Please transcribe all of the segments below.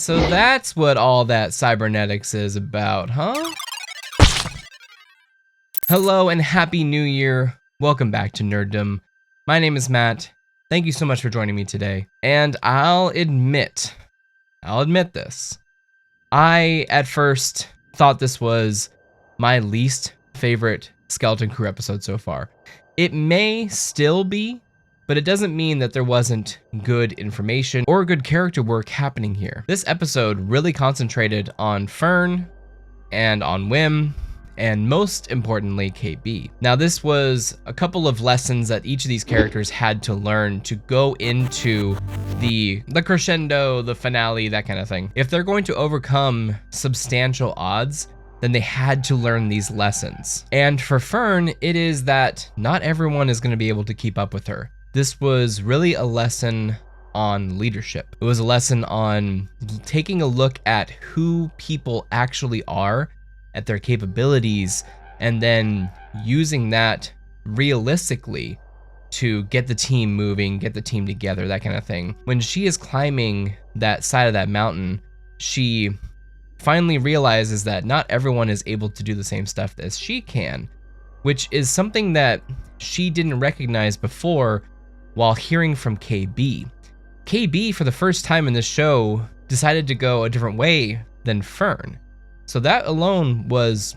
So that's what all that cybernetics is about, huh? Hello and happy new year. Welcome back to Nerddom. My name is Matt. Thank you so much for joining me today. And I'll admit this. I, at first, thought this was my least favorite Skeleton Crew episode so far. It may still be, but it doesn't mean that there wasn't good information or good character work happening here. This episode really concentrated on Fern and on Wim, and most importantly, KB. Now, this was a couple of lessons that each of these characters had to learn to go into the crescendo, the finale, that kind of thing. If they're going to overcome substantial odds, then they had to learn these lessons. And for Fern, it is that not everyone is going to be able to keep up with her. This was really a lesson on leadership. It was a lesson on taking a look at who people actually are, at their capabilities, and then using that realistically to get the team moving, get the team together, that kind of thing. When she is climbing that side of that mountain, she finally realizes that not everyone is able to do the same stuff as she can, which is something that she didn't recognize before while hearing from KB. KB, for the first time in this show, decided to go a different way than Fern. So that alone was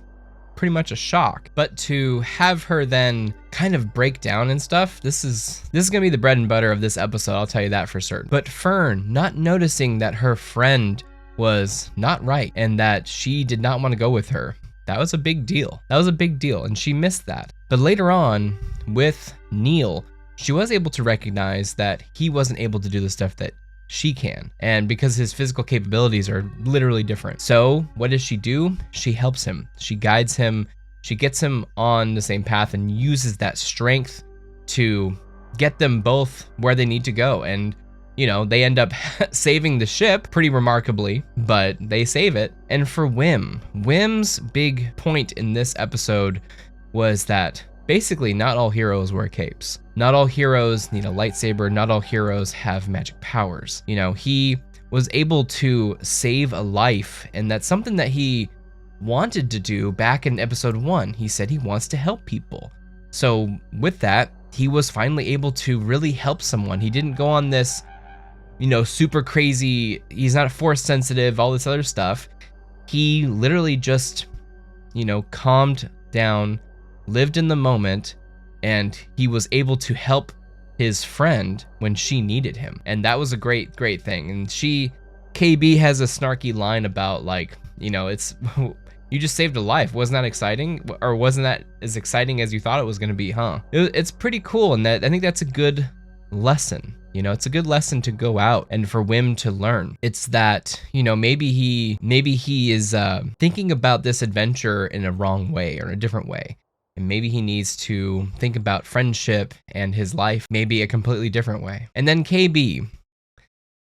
pretty much a shock. But to have her then kind of break down and stuff, this is gonna be the bread and butter of this episode, I'll tell you that for certain. But Fern not noticing that her friend was not right and that she did not want to go with her, that was a big deal. That was a big deal, and she missed that. But later on, with Neil, she was able to recognize that he wasn't able to do the stuff that she can, and because his physical capabilities are literally different. So what does she do? She helps him, she guides him, she gets him on the same path and uses that strength to get them both where they need to go. And you know, they end up saving the ship pretty remarkably, but they save it. And for Wim's big point in this episode was that basically not all heroes wear capes. Not all heroes need a lightsaber, not all heroes have magic powers. You know, he was able to save a life, and that's something that he wanted to do back in episode 1. He said he wants to help people. So with that, he was finally able to really help someone. He didn't go on this, you know, super crazy, he's not force sensitive, all this other stuff. He literally just, you know, calmed down, lived in the moment, and he was able to help his friend when she needed him. And that was a great thing. And KB has a snarky line about, like, you know, it's, you just saved a life. Wasn't that exciting? Or wasn't that as exciting as you thought it was going to be, huh? It's pretty cool, and that I think that's a good lesson. You know, it's a good lesson to go out and for Wim to learn. It's that, you know, maybe he is thinking about this adventure in a wrong way or a different way. And maybe he needs to think about friendship and his life maybe a completely different way. And then KB.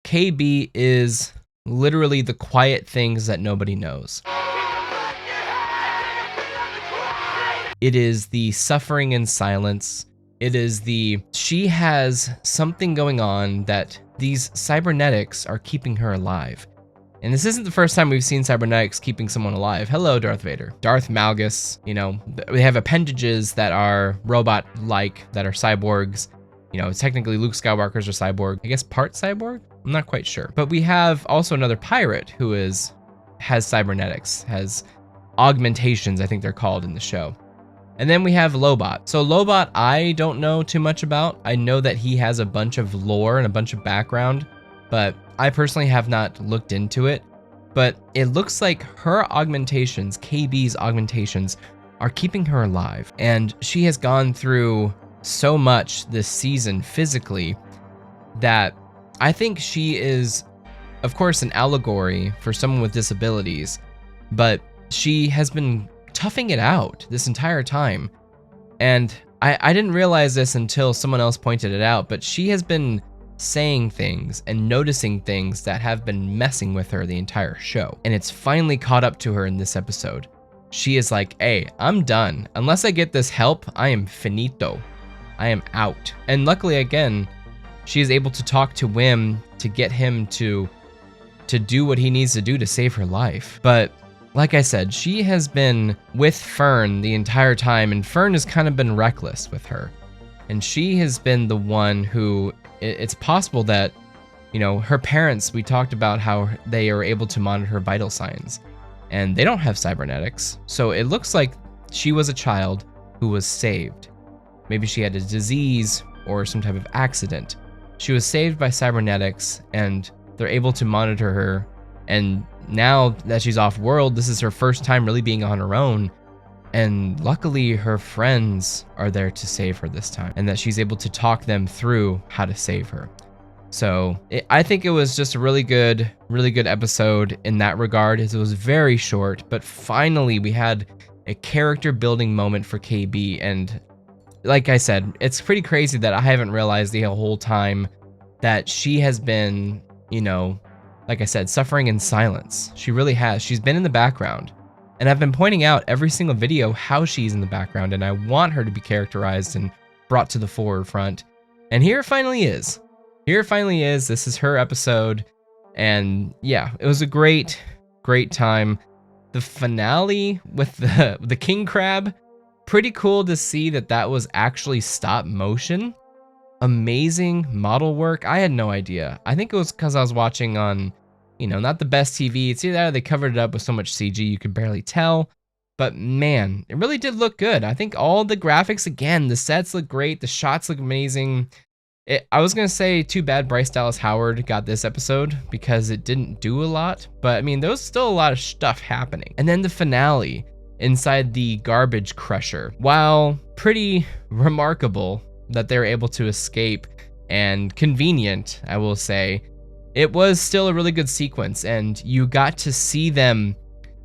KB is literally the quiet things that nobody knows. It is the suffering in silence. It is she has something going on that these cybernetics are keeping her alive. And this isn't the first time we've seen cybernetics keeping someone alive. Hello, Darth Vader. Darth Malgus, you know, they have appendages that are robot-like, that are cyborgs. You know, technically Luke Skywalker's a cyborg. I guess part cyborg? I'm not quite sure. But we have also another pirate who has cybernetics, has augmentations, I think they're called in the show. And then we have Lobot. So Lobot, I don't know too much about. I know that he has a bunch of lore and a bunch of background, but I personally have not looked into it. But it looks like her augmentations, KB's augmentations, are keeping her alive. And she has gone through so much this season physically that I think she is, of course, an allegory for someone with disabilities, but she has been toughing it out this entire time. And I didn't realize this until someone else pointed it out, but she has been saying things and noticing things that have been messing with her the entire show. And it's finally caught up to her in this episode. She is like, hey, I'm done. Unless I get this help, I am finito. I am out. And luckily, again, she is able to talk to Wim to get him to to do what he needs to do to save her life. But like I said, she has been with Fern the entire time, and Fern has kind of been reckless with her. And she has been the one who, it's possible that, you know, her parents, we talked about how they are able to monitor her vital signs, and they don't have cybernetics. So it looks like she was a child who was saved. Maybe she had a disease or some type of accident. She was saved by cybernetics, and they're able to monitor her. And now that she's off world, this is her first time really being on her own. And luckily her friends are there to save her this time, and that she's able to talk them through how to save her. So I think it was just a really good episode in that regard. It was very short, but finally we had a character building moment for KB. And like I said, it's pretty crazy that I haven't realized the whole time that she has been, you know, like I said, suffering in silence. She really has. She's been in the background. And I've been pointing out every single video how she's in the background, and I want her to be characterized and brought to the forefront. And here it finally is. Here it finally is. This is her episode. And yeah, it was a great time. The finale with the king crab, pretty cool to see that was actually stop motion. Amazing model work. I had no idea. I think it was because I was watching on, you know, not the best TV. It's either they covered it up with so much CG you could barely tell. But man, it really did look good. I think all the graphics, again, the sets look great. The shots look amazing. I was going to say too bad Bryce Dallas Howard got this episode because it didn't do a lot. But I mean, there was still a lot of stuff happening. And then the finale inside the garbage crusher. While pretty remarkable that they were able to escape and convenient, I will say, it was still a really good sequence, and you got to see them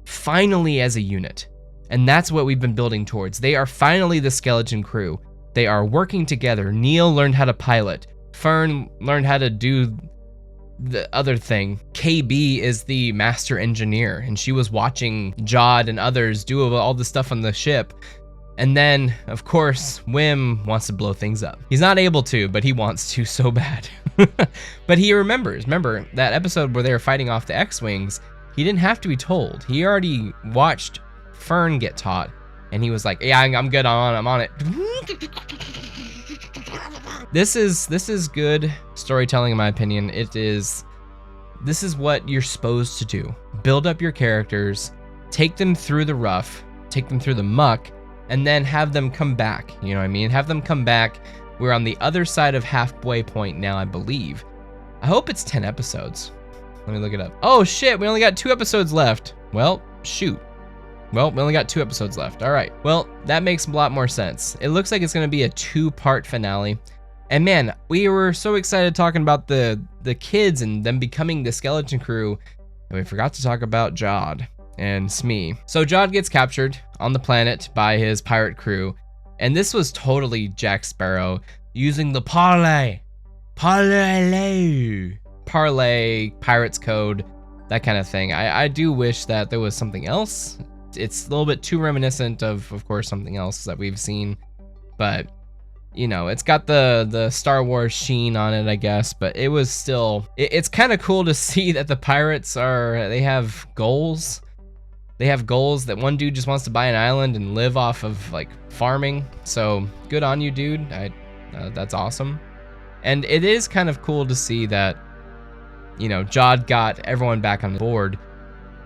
finally as a unit. And that's what we've been building towards. They are finally the skeleton crew. They are working together. Neil learned how to pilot. Fern learned how to do the other thing. KB is the master engineer, and she was watching Jod and others do all the stuff on the ship. And then, of course, Wim wants to blow things up. He's not able to, but he wants to so bad. But he remembers. Remember that episode where they were fighting off the X-Wings? He didn't have to be told. He already watched Fern get taught, and he was like, yeah, I'm good I'm on it. This is good storytelling in my opinion. This is what you're supposed to do. Build up your characters, take them through the rough, take them through the muck, and then have them come back. You know what I mean? Have them come back. We're on the other side of halfway point now, I believe. I hope it's 10 episodes. Let me look it up. Oh shit, we only got 2 episodes left. Well, shoot. Well, we only got 2 episodes left. All right. Well, that makes a lot more sense. It looks like it's going to be a 2-part finale. And man, we were so excited talking about the kids and them becoming the skeleton crew, and we forgot to talk about Jod and Smee. So Jod gets captured on the planet by his pirate crew, and this was totally Jack Sparrow using the parlay pirates code, that kind of thing. I do wish that there was something else. It's a little bit too reminiscent of course, something else that we've seen, but you know, it's got the Star Wars sheen on it, I guess, but it was still, it's kind of cool to see that the pirates they have goals. They have goals that one dude just wants to buy an island and live off of like farming. So good on you, dude. That's awesome. And it is kind of cool to see that, you know, Jod got everyone back on board.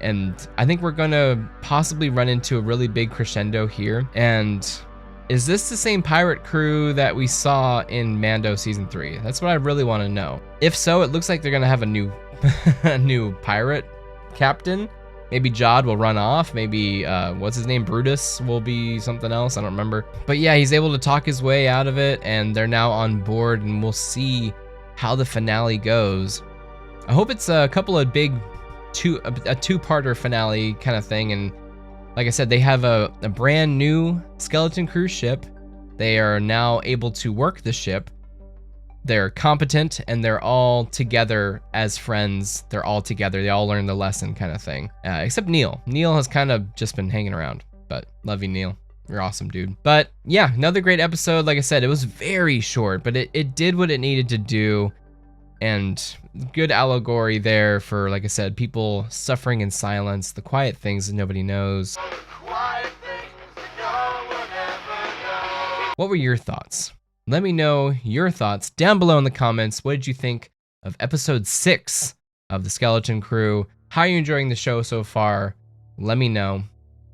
And I think we're gonna possibly run into a really big crescendo here. And is this the same pirate crew that we saw in Mando Season 3? That's what I really want to know. If so, it looks like they're gonna have a new new pirate captain. Maybe Jod will run off. Maybe, what's his name? Brutus will be something else. I don't remember. But yeah, he's able to talk his way out of it, and they're now on board, and we'll see how the finale goes. I hope it's a couple of big a two-parter finale kind of thing. And like I said, they have a brand new skeleton crew ship. They are now able to work the ship. They're competent, and they're all together as friends. They're all together. They all learn the lesson kind of thing. Except Neil. Neil has kind of just been hanging around, but love you, Neil. You're awesome, dude. But yeah, another great episode. Like I said, it was very short, but it did what it needed to do. And good allegory there for, like I said, people suffering in silence, the quiet things that nobody knows. What were your thoughts? Let me know your thoughts down below in the comments. What did you think of episode 6 of The Skeleton Crew? How are you enjoying the show so far? Let me know.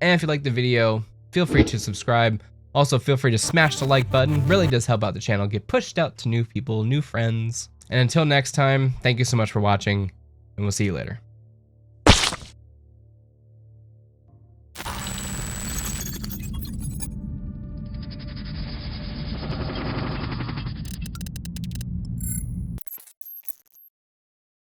And if you liked the video, feel free to subscribe. Also, feel free to smash the like button. It really does help out the channel get pushed out to new people, new friends. And until next time, thank you so much for watching, and we'll see you later.